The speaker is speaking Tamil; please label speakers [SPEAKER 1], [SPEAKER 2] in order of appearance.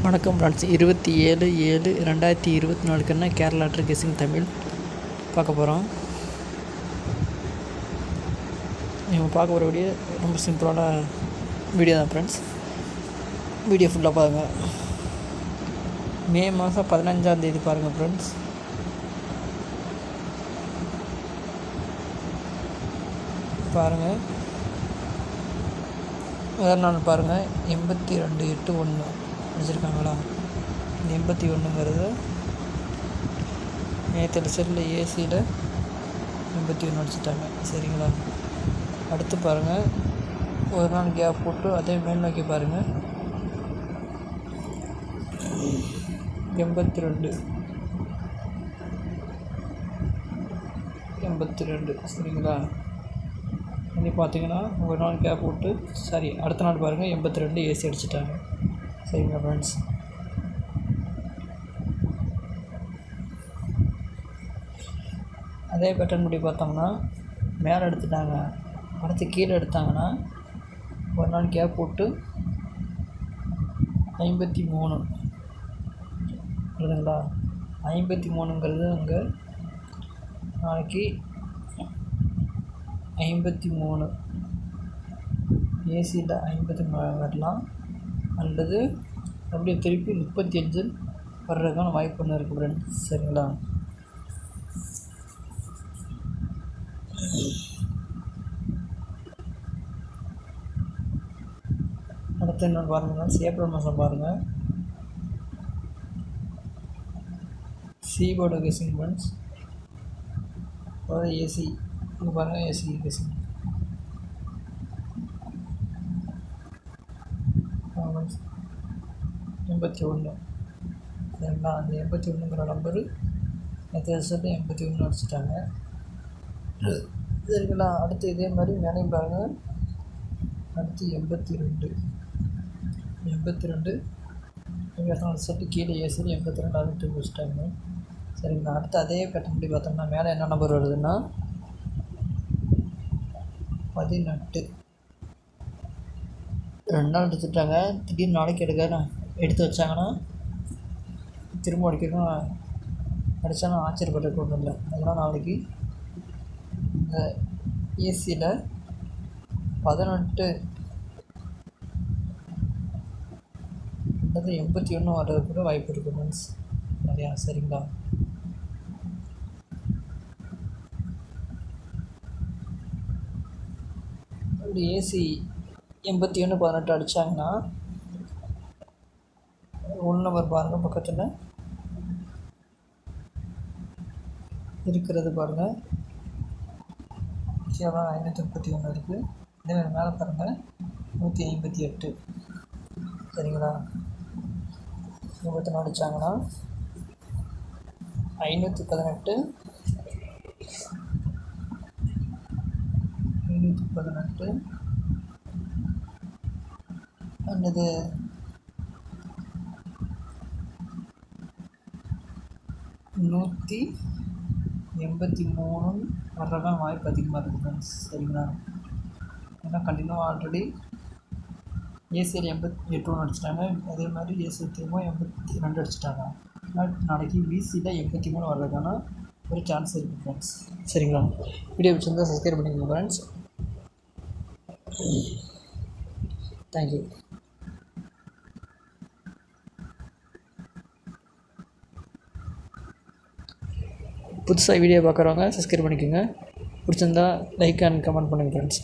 [SPEAKER 1] வணக்கம் friends. 27/7/2024 Kerala lottery guessing Tamil பார்க்க போகிறோம். நீங்கள் பார்க்க போகிற வீடியோ ரொம்ப சிம்பிளான வீடியோ தான் ஃப்ரெண்ட்ஸ். வீடியோ ஃபுல்லாக பாருங்கள். மே மாதம் 15ஆம் தேதி பாருங்கள் ஃப்ரெண்ட்ஸ். பாருங்கள், முதல் நாள் பாருங்கள் 82/8/1 அடிச்சிருக்காங்களா. இந்த 81ங்கிறது நேற்று செல்லில் ஏசியில் 81 அடிச்சிட்டாங்க. சரிங்களா. அடுத்து பாருங்கள், ஒரு நாள் கேப் போட்டு அதே மேல் நோக்கி பாருங்கள் 82 சரிங்களா. இனி பார்த்தீங்கன்னா ஒரு நாள் கேப் போட்டு அடுத்த நாள் பாருங்கள் 82 ஏசி அடிச்சிட்டாங்க. சரிங்களா ஃப்ரெண்ட்ஸ். அதே பேட்டர்ன் படி பார்த்தோம்னா மேலே எடுத்துட்டாங்க, அடுத்து கீழே எடுத்தாங்கன்னா ஒரு நாள் கேப் போட்டு 53 புரியுதுங்களா. 53ங்கிறது அங்கே நாளைக்கு 53 ஏசியில் 50 வரலாம், அல்லது அப்படியே திருப்பி 35 வர்றதுக்கான வாய்ப்பு ஒன்று இருக்குது ஃப்ரெண்ட்ஸ். சரிங்களா. அடுத்து இன்னொன்று பாருங்கள், ஏப்ரல் மாதம் பாருங்கள் சீபோர்டு கெஸ்ஸிங் ஃப்ரெண்ட்ஸ். அதாவது ஏசி இங்கே பாருங்கள், ஏசி கெஸ்ஸிங் 81 சரிங்களா. அந்த 81ங்கிற நம்பரு நேற்று ரிசல்ட்டு 81 அடிச்சிட்டாங்க. சரிங்களா. அடுத்து இதே மாதிரி மேலேயும் பாருங்கள், அடுத்து 82 ரிசல்ட்டு கீழே ஏசியில் 82 அடுத்து வச்சுட்டாங்க. சரிங்களா. அடுத்து அதே பேட்டர்ன் படி பார்த்தோம்னா மேலே என்ன நம்பர் வருதுன்னா 18 2 நாள் எடுத்துட்டாங்க. திடீர்னு நாளைக்கு எடுத்து வச்சாங்கன்னா திரும்ப அடிக்கிறதும் அடித்தாலும் ஆச்சரியப்பட்டு ஒன்றும் இல்லை. அதெல்லாம் நாளைக்கு இந்த ஏசியில் 18 அல்லது 81 வர்றது கூட வாய்ப்பு இருக்குது ஃப்ரெண்ட்ஸ் நிறையா. சரிங்களா. அப்படி ஏசி 81/18 அடித்தாங்கன்னா 1 நம்பர் பாருங்கள், பக்கத்தில் இருக்கிறது பாருங்கள், எவ்வளோ 531 இருக்குது. இதேமாதிரி மேலே பாருங்கள் 158. சரிங்களா. 24 அடித்தாங்கன்னா 518 அல்லது 183 வர்றதுக்கான வாய்ப்பு அதிகமாக இருக்குது ஃப்ரெண்ட்ஸ். சரிங்களா. ஏன்னா கண்டினியூ ஆல்ரெடி ஏசியில் 88 அடிச்சிட்டாங்க. அதே மாதிரி ஏசியில் திரும்ப 82 அடிச்சிட்டாங்க. நாளைக்கு பிசியில் 83 வர்றதுக்கான ஒரு சான்ஸ் இருக்குது ஃப்ரெண்ட்ஸ். சரிங்களா. வீடியோ பிடிச்சிருந்தால் சப்ஸ்கிரைப் பண்ணிக்கோங்க ஃப்ரெண்ட்ஸ். தேங்க்யூ. புதுசாக வீடியோ பார்க்குறவங்க சப்ஸ்கிரைப் பண்ணிக்கோங்க. பிடிச்சிருந்தா லைக் அண்ட் கமெண்ட் பண்ணுங்கள் ஃப்ரெண்ட்ஸ்.